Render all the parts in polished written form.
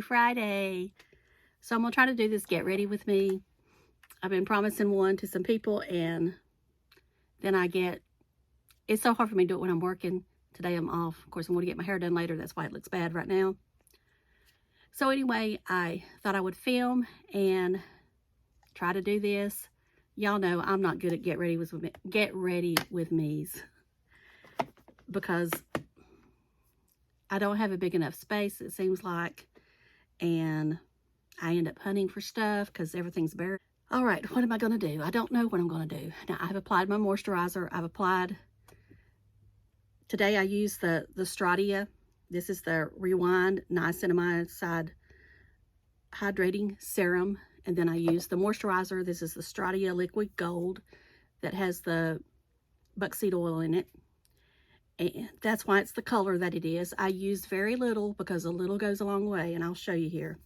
Friday. So I'm going to try to do this get ready with me. I've been promising one to some people, and then it's so hard for me to do it when I'm working. Today I'm off. Of course, I'm going to get my hair done later. That's why it looks bad right now. So anyway, I thought I would film and try to do this. Y'all know I'm not good at get ready with me's because I don't have a big enough space, it seems like, and I end up hunting for stuff because everything's bare. All right, what am I going to do? I don't know what I'm going to do. Now, I've applied my moisturizer. Today I used the Stratia. This is the Rewind Niacinamide Hydrating Serum. And then I used the moisturizer. This is the Stratia Liquid Gold that has the buckseed oil in it. And that's why it's the color that it is. I used very little because a little goes a long way, and I'll show you here.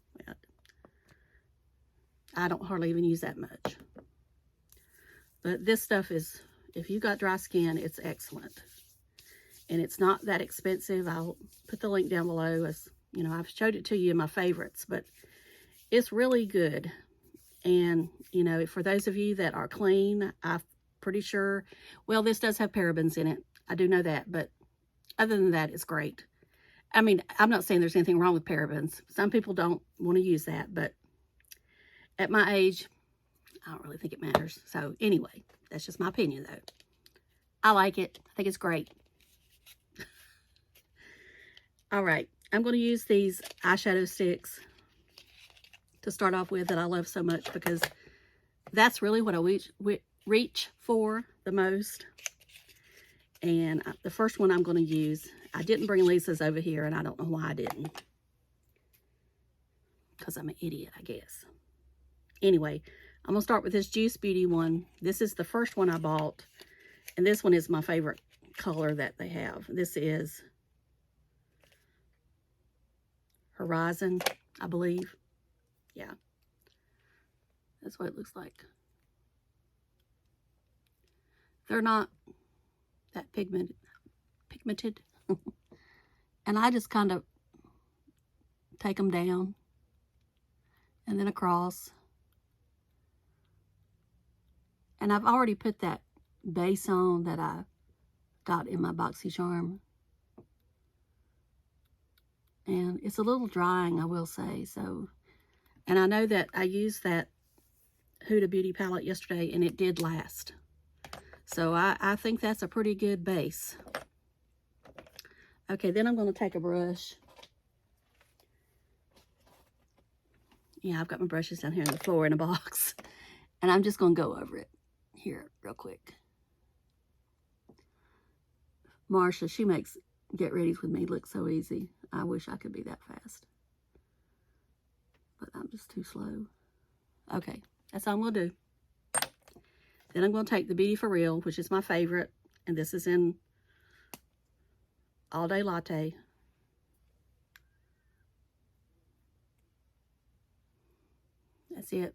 I don't hardly even use that much. But this stuff is, if you got dry skin, it's excellent. And it's not that expensive. I'll put the link down below. As you know, I've showed it to you in my favorites, but it's really good. And, you know, for those of you that are clean, I'm pretty sure, well, this does have parabens in it. I do know that, but other than that, it's great. I mean, I'm not saying there's anything wrong with parabens. Some people don't want to use that, but at my age, I don't really think it matters. So anyway, that's just my opinion though. I like it. I think it's great. All right, I'm going to use these eyeshadow sticks to start off with that I love so much because that's really what I reach for the most. And the first one I'm going to use, I didn't bring Lisa's over here, and I don't know why I didn't. Because I'm an idiot, I guess. Anyway, I'm going to start with this Juice Beauty one. This is the first one I bought, and this one is my favorite color that they have. This is Horizon, I believe. Yeah. That's what it looks like. They're not that pigmented. And I just kind of take them down and then across. And I've already put that base on that I got in my BoxyCharm. And it's a little drying, I will say. So, and I know that I used that Huda Beauty palette yesterday and it did last. So I think that's a pretty good base. Okay, then I'm going to take a brush. Yeah, I've got my brushes down here on the floor in a box. And I'm just going to go over it here real quick. Marsha, she makes get readies with me look so easy. I wish I could be that fast. But I'm just too slow. Okay, that's all I'm going to do. Then I'm going to take the Beauty For Real, which is my favorite. And this is in All Day Latte. That's it.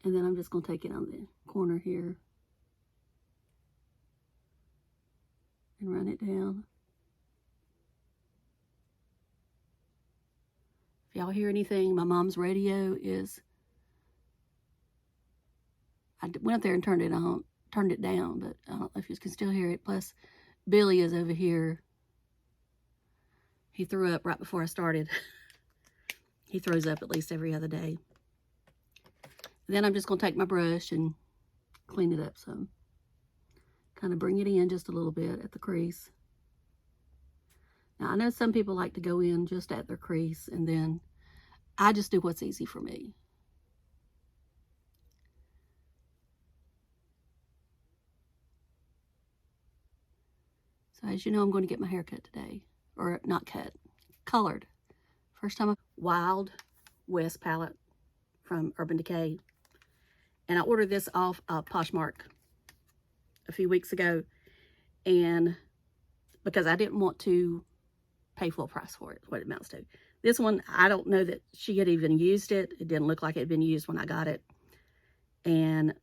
And then I'm just going to take it on the corner here. And run it down. If y'all hear anything, my mom's radio is... I went up there and turned it down, but I don't know if you can still hear it. Plus, Billy is over here. He threw up right before I started. He throws up at least every other day. Then I'm just going to take my brush and clean it up some. Kind of bring it in just a little bit at the crease. Now, I know some people like to go in just at their crease, and then I just do what's easy for me. So as you know, I'm going to get my hair cut today. Or not cut, colored. First time, Wild West palette from Urban Decay. And I ordered this off Poshmark a few weeks ago. And because I didn't want to pay full price for it, what it amounts to. This one, I don't know that she had even used it. It didn't look like it had been used when I got it. And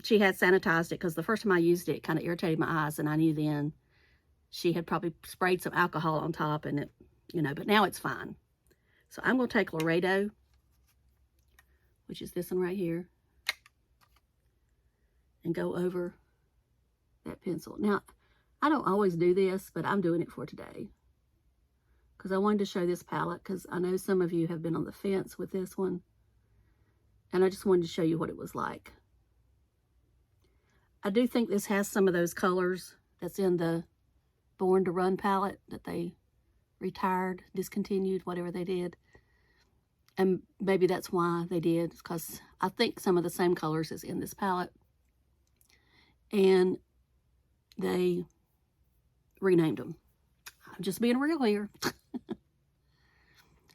she had sanitized it because the first time I used it, it kind of irritated my eyes. And I knew then she had probably sprayed some alcohol on top and it, you know, but now it's fine. So I'm going to take Laredo, which is this one right here, and go over that pencil. Now, I don't always do this, but I'm doing it for today because I wanted to show this palette because I know some of you have been on the fence with this one, and I just wanted to show you what it was like. I do think this has some of those colors that's in the Born to Run palette that they retired, discontinued, whatever they did. And maybe that's why they did, because I think some of the same colors is in this palette. And they renamed them. I'm just being real here.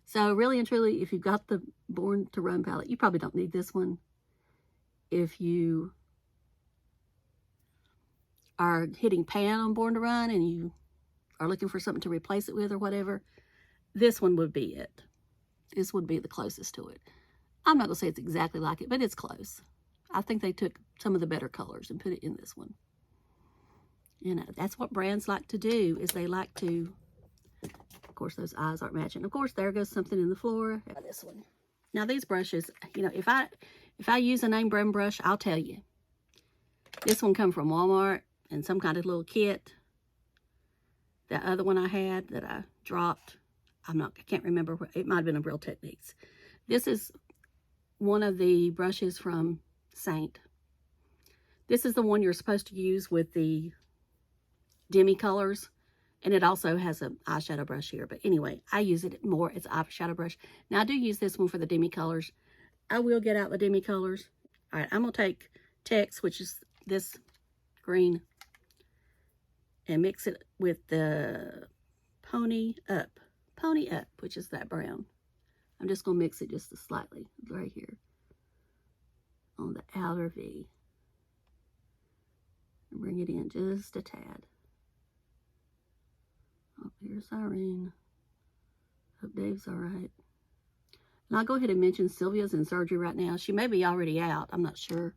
So really and truly, if you've got the Born to Run palette, you probably don't need this one. If you are hitting pan on Born to Run and you are looking for something to replace it with or whatever, this one would be it. This would be the closest to it. I'm not going to say it's exactly like it, but it's close. I think they took some of the better colors and put it in this one. You know, that's what brands like to do, is they like to, of course, those eyes aren't matching. Of course, there goes something in the floor. This one. Now, these brushes, you know, if I use a name brand brush, I'll tell you. This one come from Walmart in some kind of little kit. That other one I had that I dropped, I can't remember. It might have been a Real Techniques. This is one of the brushes from Seint. This is the one you're supposed to use with the Demi Colors, and it also has an eyeshadow brush here. But anyway, I use it more as eyeshadow brush. Now, I do use this one for the Demi Colors. I will get out the Demi Colors. All right, I'm going to take Tex, which is this green, and mix it with the Pony Up, which is that brown. I'm just going to mix it just slightly right here on the outer V. And bring it in just a tad. Oh, here's Irene. Hope Dave's all right. And I'll go ahead and mention Sylvia's in surgery right now. She may be already out. I'm not sure.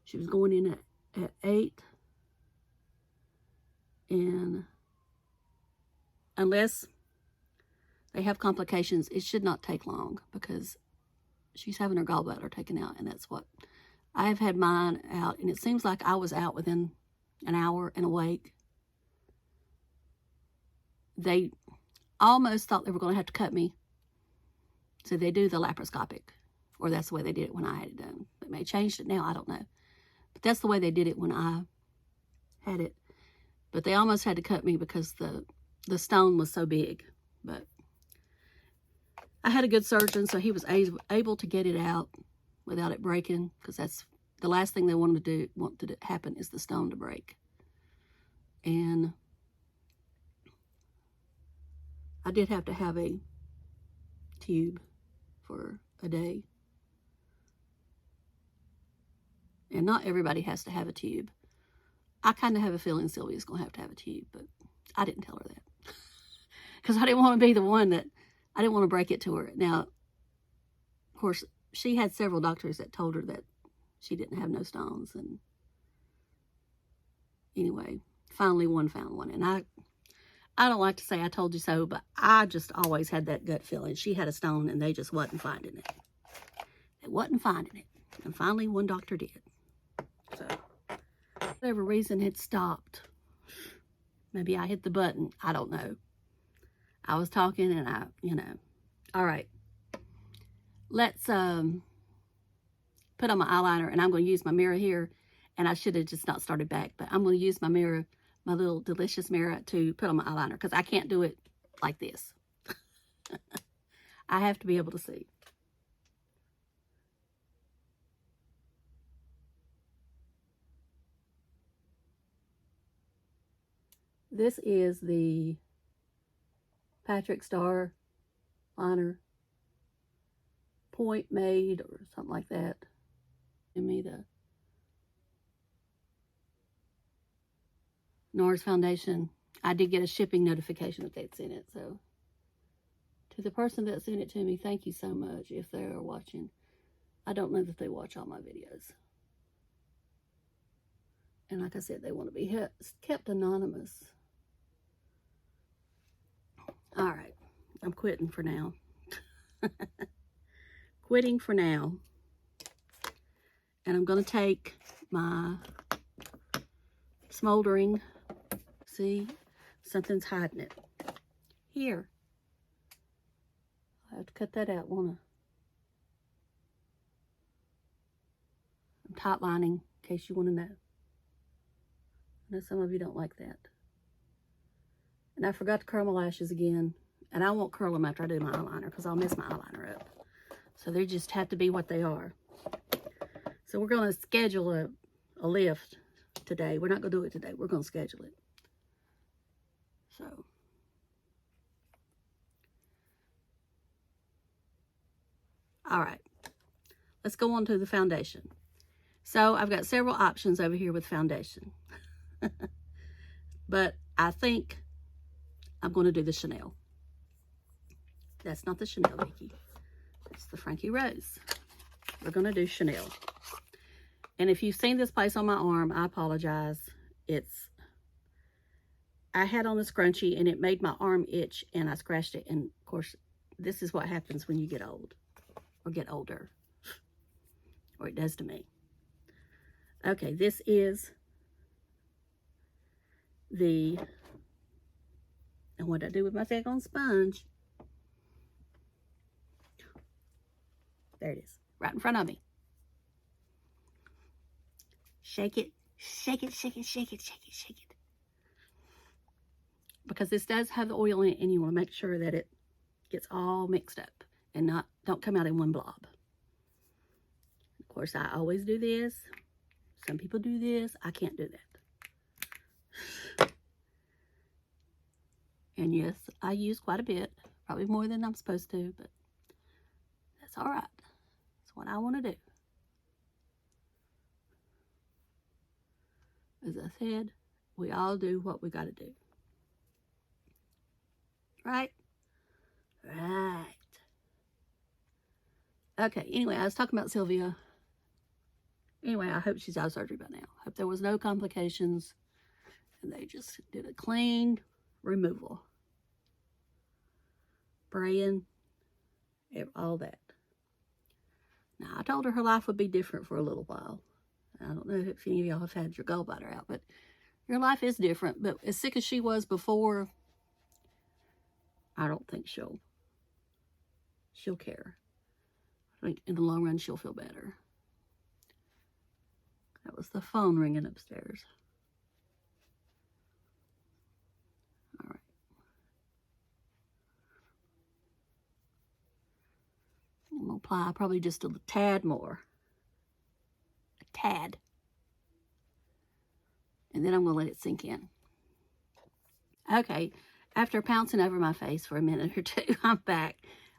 She was going in at 8. And unless they have complications, it should not take long because she's having her gallbladder taken out, and that's what I have had mine out, and it seems like I was out within an hour and awake. They almost thought they were going to have to cut me, so they do the laparoscopic, or that's the way they did it when I had it done. They may have changed it now, I don't know, but that's the way they did it when I had it. But they almost had to cut me because the stone was so big. But I had a good surgeon, so he was able to get it out without it breaking, because that's the last thing they want to happen is the stone to break. And I did have to have a tube for a day. And not everybody has to have a tube. I kind of have a feeling Sylvia's going to have a tube, but I didn't tell her that. Because I didn't want to be the one that, I didn't want to break it to her. Now, of course, she had several doctors that told her that she didn't have no stones. And anyway, finally one found one. And I don't like to say I told you so, but I just always had that gut feeling. She had a stone and they just wasn't finding it. They wasn't finding it. And finally one doctor did. So, for whatever reason, it stopped. Maybe I hit the button. I don't know. I was talking and all right. Let's put on my eyeliner, and I'm going to use my mirror here. And I should have just not started back, but I'm going to use my mirror, my little delicious mirror, to put on my eyeliner because I can't do it like this. I have to be able to see. This is the Patrick Star liner, Point Made or something like that. Give me the NARS foundation. I did get a shipping notification that they'd sent it, so to the person that sent it to me, thank you so much if they are watching. I don't know that they watch all my videos. And like I said, they want to be kept anonymous. All right, I'm quitting for now. Quitting for now. And I'm going to take my smoldering. See? Something's hiding it. Here. I'll have to cut that out, won't I? I'm tight lining, in case you want to know. I know some of you don't like that. And I forgot to curl my lashes again. And I won't curl them after I do my eyeliner because I'll mess my eyeliner up. So they just have to be what they are. So we're going to schedule a lift today. We're not going to do it today. We're going to schedule it. So. All right. Let's go on to the foundation. So I've got several options over here with foundation. But I think I'm going to do the Chanel. That's not the Chanel, Nikki. It's the Frankie Rose. We're going to do Chanel. And if you've seen this place on my arm, I apologize. I had on the scrunchie and it made my arm itch and I scratched it. And of course, this is what happens when you get old or get older. Or it does to me. Okay, this is and what did I do with my daggone sponge? There it is, right in front of me. Shake it, shake it, shake it, shake it, shake it, shake it. Because this does have the oil in it and you want to make sure that it gets all mixed up and don't come out in one blob. Of course, I always do this. Some people do this. I can't do that. And yes, I use quite a bit. Probably more than I'm supposed to, but that's all right. That's what I want to do. As I said, we all do what we got to do. Right? Right. Okay, anyway, I was talking about Sylvia. Anyway, I hope she's out of surgery by now. Hope there was no complications. And they just did a clean removal. Spraying, all that. Now, I told her life would be different for a little while. I don't know if any of y'all have had your gallbladder out, but your life is different. But as sick as she was before, I don't think she'll care. I think in the long run, she'll feel better. That was the phone ringing upstairs. All right. I'm going to apply probably just a tad more. A tad. And then I'm going to let it sink in. Okay. After pouncing over my face for a minute or two, I'm back.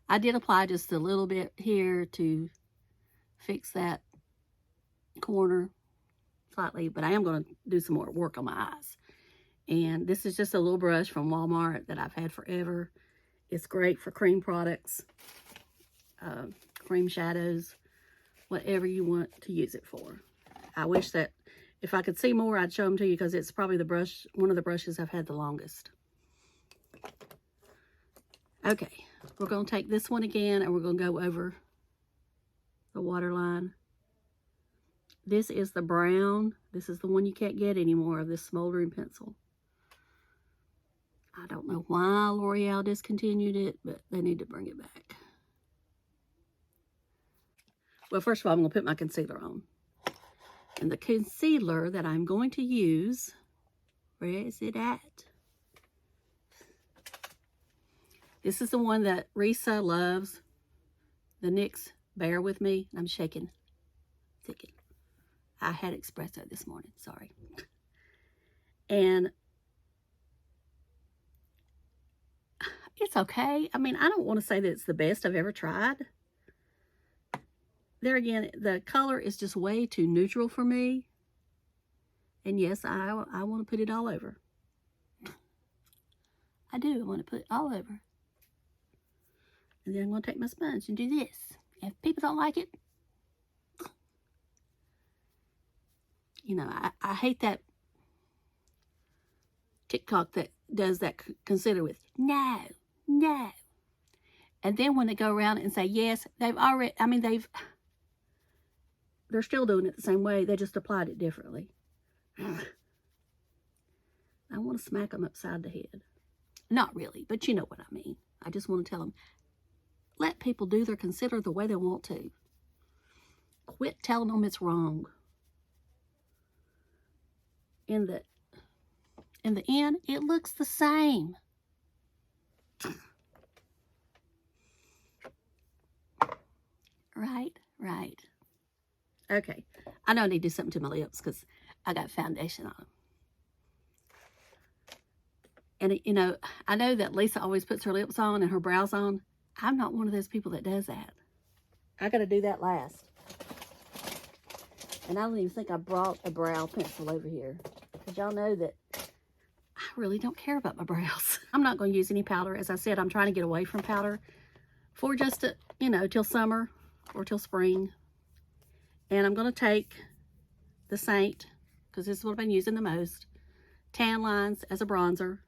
I did apply just a little bit here to fix that corner slightly, but I am going to do some more work on my eyes. And this is just a little brush from Walmart that I've had forever. It's great for cream products, cream shadows, whatever you want to use it for. I wish that if I could see more, I'd show them to you because it's probably the brush, one of the brushes I've had the longest. Okay, we're going to take this one again and we're going to go over the waterline. This is the brown. This is the one you can't get anymore of this smoldering pencil. I don't know why L'Oreal discontinued it, but they need to bring it back. Well, first of all, I'm going to put my concealer on. And the concealer that I'm going to use, where is it at? This is the one that Risa loves. The NYX Bear With Me. I'm shaking. Thinking. I had espresso this morning. Sorry. And it's okay. I mean, I don't want to say that it's the best I've ever tried. There again, the color is just way too neutral for me. And yes, I want to put it all over. I do. I want to put it all over. And then I'm going to take my sponge and do this. If people don't like it, you know, I hate that TikTok that does that concealer with no. And then when they go around and say, yes, they've already, I mean, they're still doing it the same way. They just applied it differently. I want to smack them upside the head. Not really, but you know what I mean. I just want to tell them, let people do their concealer the way they want to. Quit telling them it's wrong. In the end, it looks the same. Right. Okay, I know I need to do something to my lips because I got foundation on them. And, you know, I know that Lisa always puts her lips on and her brows on. I'm not one of those people that does that. I got to do that last. And I don't even think I brought a brow pencil over here. Because y'all know that I really don't care about my brows. I'm not going to use any powder. As I said, I'm trying to get away from powder for just, you know, till summer or till spring. And I'm going to take the Seint, because this is what I've been using the most, tan lines as a bronzer.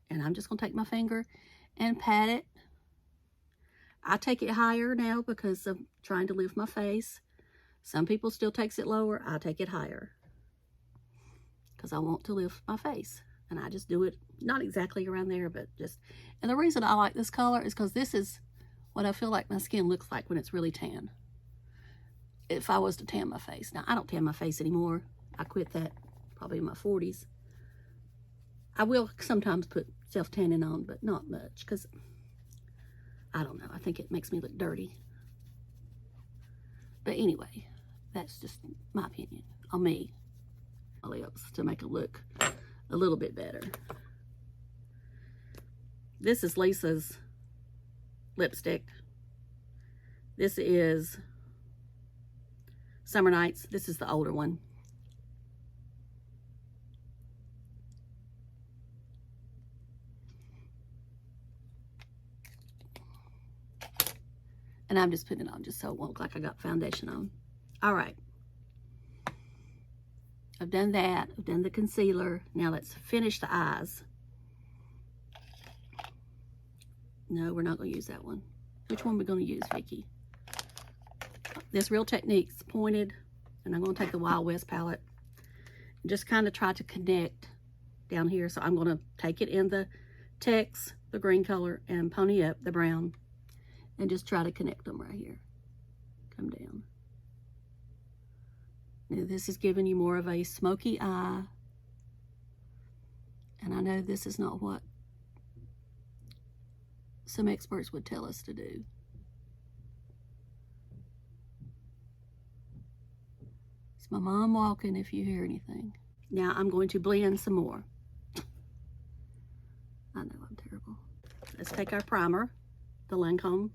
And I'm just going to take my finger and pat it. I take it higher now because I'm trying to lift my face. Some people still takes it lower. I take it higher because I want to lift my face. And I just do it, not exactly around there, but just. And the reason I like this color is because this is what I feel like my skin looks like when it's really tan. If I was to tan my face. Now, I don't tan my face anymore. I quit that probably in my 40s. I will sometimes put self-tanning on, but not much, because I don't know. I think it makes me look dirty. But anyway, that's just my opinion on me. My lips to make it look a little bit better. This is Lisa's lipstick. This is Summer Nights. This is the older one. And I'm just putting it on just so it won't look like I got foundation on. All right. I've done that. I've done the concealer. Now let's finish the eyes. No, we're not going to use that one. Which one are we going to use, Vicki? This Real Techniques pointed. And I'm going to take the Wild West palette. And just kind of try to connect down here. So I'm going to take it in the text, the green color, and pony up the brown. And just try to connect them right here. Come down. Now this is giving you more of a smoky eye. And I know this is not what some experts would tell us to do. It's my mom walking if you hear anything. Now I'm going to blend some more. I know I'm terrible. Let's take our primer, the Lancome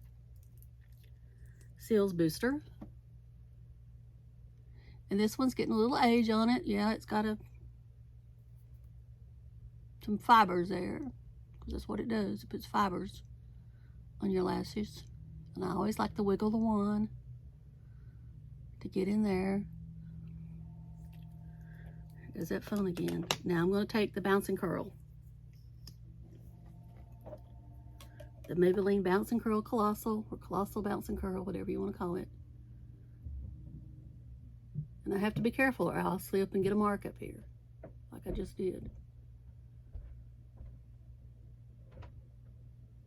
Seals Booster. And this one's getting a little age on it. Yeah, it's got some fibers there, because that's what it does. It puts fibers on your lashes. And I always like to wiggle the wand to get in there. There's that phone again. Now I'm going to take the Bounce and Curl. The Maybelline Bounce and Curl Colossal, or Colossal Bounce and Curl, whatever you want to call it. And I have to be careful or I'll slip and get a mark up here, like I just did.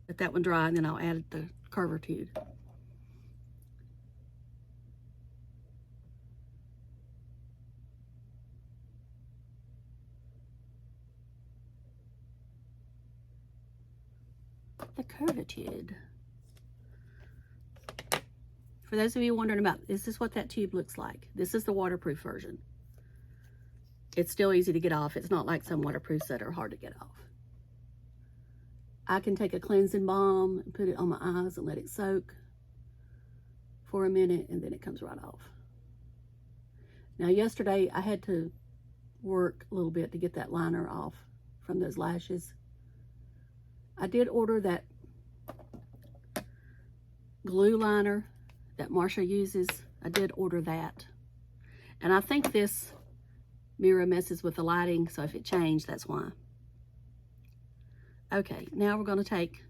Let that one dry and then I'll add the Curvitude. The Curvitude. For those of you wondering about, this is what that tube looks like. This is the waterproof version. It's still easy to get off. It's not like some waterproofs that are hard to get off. I can take a cleansing balm and put it on my eyes and let it soak for a minute, and then it comes right off. Now yesterday I had to work a little bit to get that liner off from those lashes. I did order that glue liner that Marsha uses. I did order that. And I think this mirror messes with the lighting, so if it changed, that's why. Okay, now we're going to take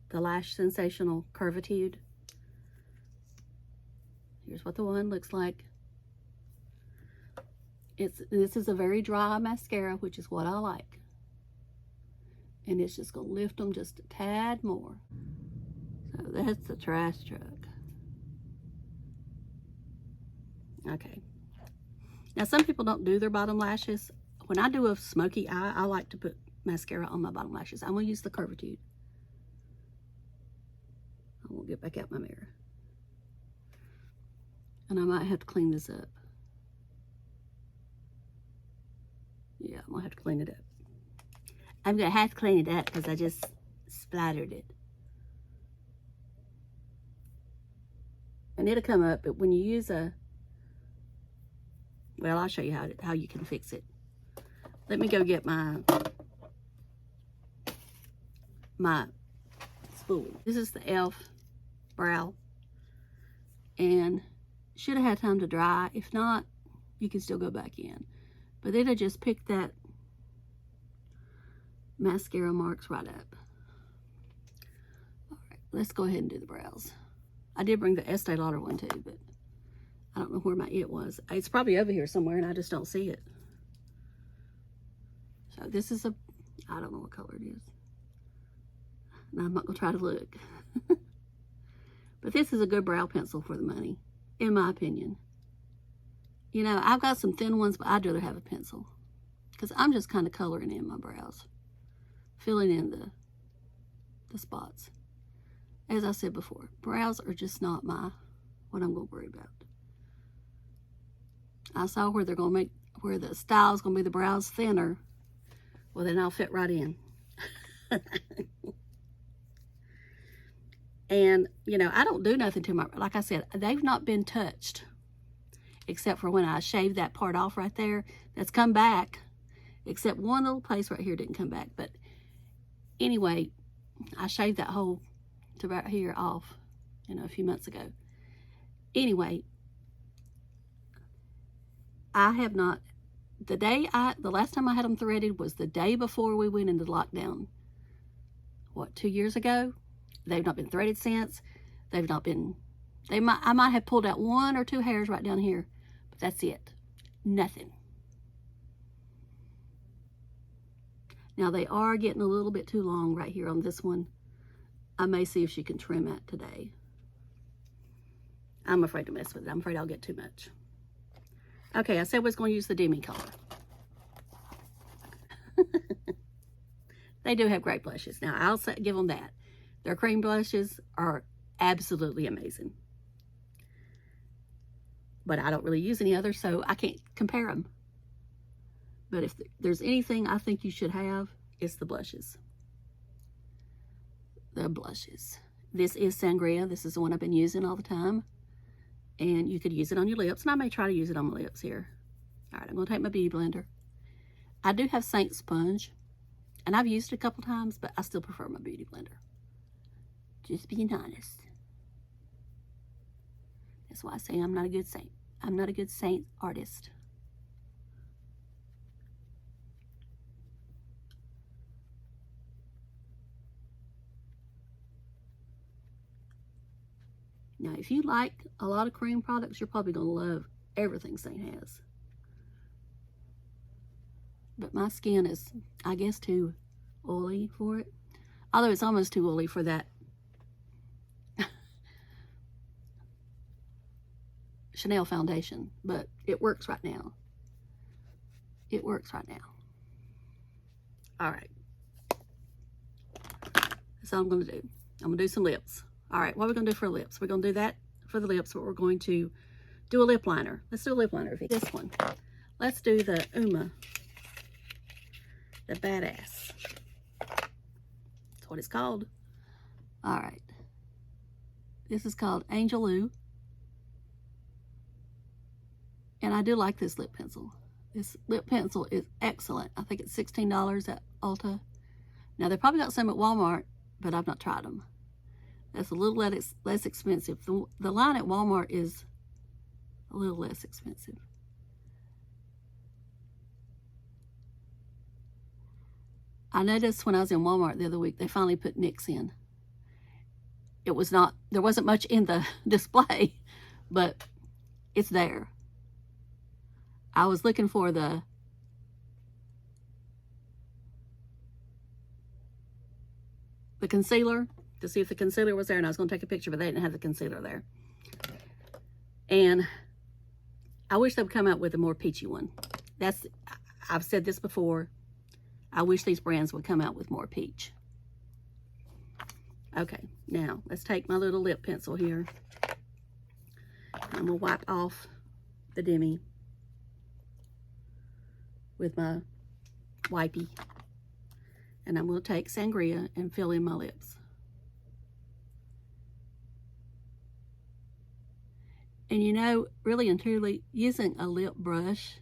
the Lash Sensational Curvitude. Here's what the one looks like. This is a very dry mascara, which is what I like. And it's just going to lift them just a tad more. So that's the trash truck. Okay. Now, some people don't do their bottom lashes. When I do a smoky eye, I like to put mascara on my bottom lashes. I'm going to use the Curvitude. I won't get back out my mirror. And I might have to clean this up. Yeah, I'm going to have to clean it up. I'm going to have to clean it up because I just splattered it. And it'll come up, but when you use a... Well, I'll show you how you can fix it. Let me go get my spoolie. This is the e.l.f. brow. And should have had time to dry. If not, you can still go back in. But it'll just pick that mascara marks right up. All right, let's go ahead and do the brows. I did bring the Estee Lauder one too, but I don't know where my it was. It's probably over here somewhere and I just don't see it. So this is I don't know what color it is. And I'm not gonna try to look. But this is a good brow pencil for the money, in my opinion. You know, I've got some thin ones, but I'd rather have a pencil. Because I'm just kind of coloring in my brows. Filling in the spots. As I said before, brows are just not what I'm going to worry about. I saw where where the style is going to be the brows thinner. Well, then I'll fit right in. And, you know, I don't do nothing to like I said, they've not been touched. Except for when I shaved that part off right there. That's come back. Except one little place right here didn't come back. But anyway, I shaved that whole to right here off, you know, a few months ago. Anyway, I have not, the last time I had them threaded was the day before we went into lockdown. What, 2 years ago? They've not been threaded since. They've not been, I might have pulled out 1 or 2 hairs right down here, but that's it. Nothing. Now they are getting a little bit too long right here on this one. I may see if she can trim that today. I'm afraid to mess with it. I'm afraid I'll get too much. Okay, I said we was going to use the Demi Color. They do have great blushes. Now, I'll give them that. Their cream blushes are absolutely amazing. But I don't really use any others, so I can't compare them. But if there's anything I think you should have, it's the blushes. The blushes. This is Sangria. This is the one I've been using all the time. And you could use it on your lips. And I may try to use it on my lips here. All right, I'm going to take my beauty blender. I do have Seint sponge. And I've used it a couple times, but I still prefer my beauty blender. Just being honest. That's why I say I'm not a good Seint. I'm not a good Seint artist. Now, if you like a lot of cream products, you're probably going to love everything Seint has. But my skin is, I guess, too oily for it. Although it's almost too oily for that Chanel foundation. But it works right now. It works right now. All right. That's all I'm going to do. I'm going to do some lips. All right, what are we going to do for lips? We're going to do that for the lips, but we're going to do a lip liner. Let's do a lip liner. This one. Let's do the Uma. The Badass. That's what it's called. All right. This is called Angelou. And I do like this lip pencil. This lip pencil is excellent. I think it's $16 at Ulta. Now, they probably got some at Walmart, but I've not tried them. That's a little less expensive. The line at Walmart is a little less expensive. I noticed when I was in Walmart the other week, they finally put NYX in. it was not, there wasn't much in the display, but it's there. I was looking for the concealer to see if the concealer was there, and I was going to take a picture, but they didn't have the concealer there. And I wish they would come out with a more peachy one. I've said this before. I wish these brands would come out with more peach. Okay, now let's take my little lip pencil here. I'm going to wipe off the Demi with my wipey. And I'm going to take Sangria and fill in my lips. And you know, really and truly, using a lip brush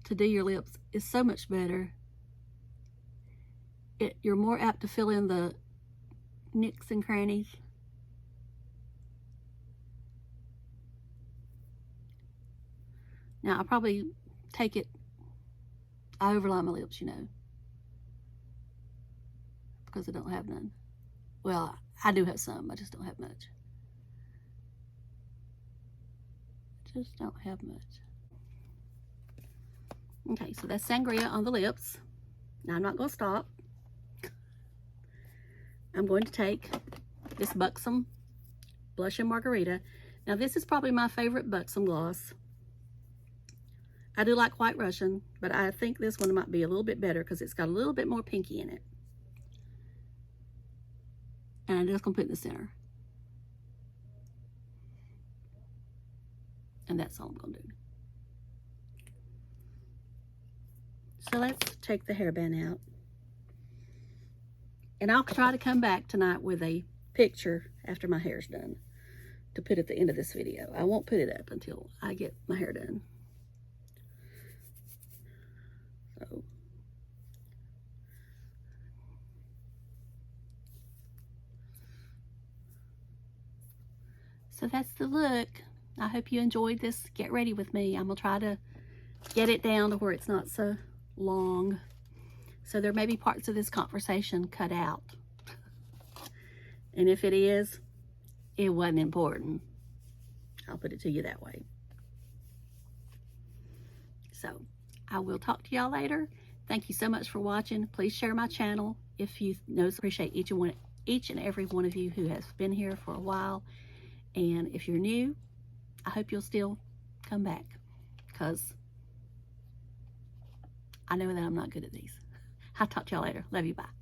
to do your lips is so much better. You're more apt to fill in the nicks and crannies. Now, I probably take it, I overline my lips, you know, because I don't have none. Well, I do have some, I just don't have much. Just don't have much. Okay, so that's Sangria on the lips. Now, I'm not going to stop. I'm going to take this Buxom Blush and Margarita. Now, this is probably my favorite Buxom gloss. I do like White Russian, but I think this one might be a little bit better because it's got a little bit more pinky in it. And I'm just going to put it in the center. And that's all I'm going to do. So let's take the hairband out. And I'll try to come back tonight with a picture after my hair's done to put at the end of this video. I won't put it up until I get my hair done. So that's the look. I hope you enjoyed this Get Ready with me. I'm going to try to get it down to where it's not so long. So there may be parts of this conversation cut out. And if it is, it wasn't important. I'll put it to you that way. So I will talk to y'all later. Thank you so much for watching. Please share my channel if you know. Appreciate each and every one of you who has been here for a while. And if you're new, I hope you'll still come back, because I know that I'm not good at these. I'll talk to y'all later. Love you. Bye.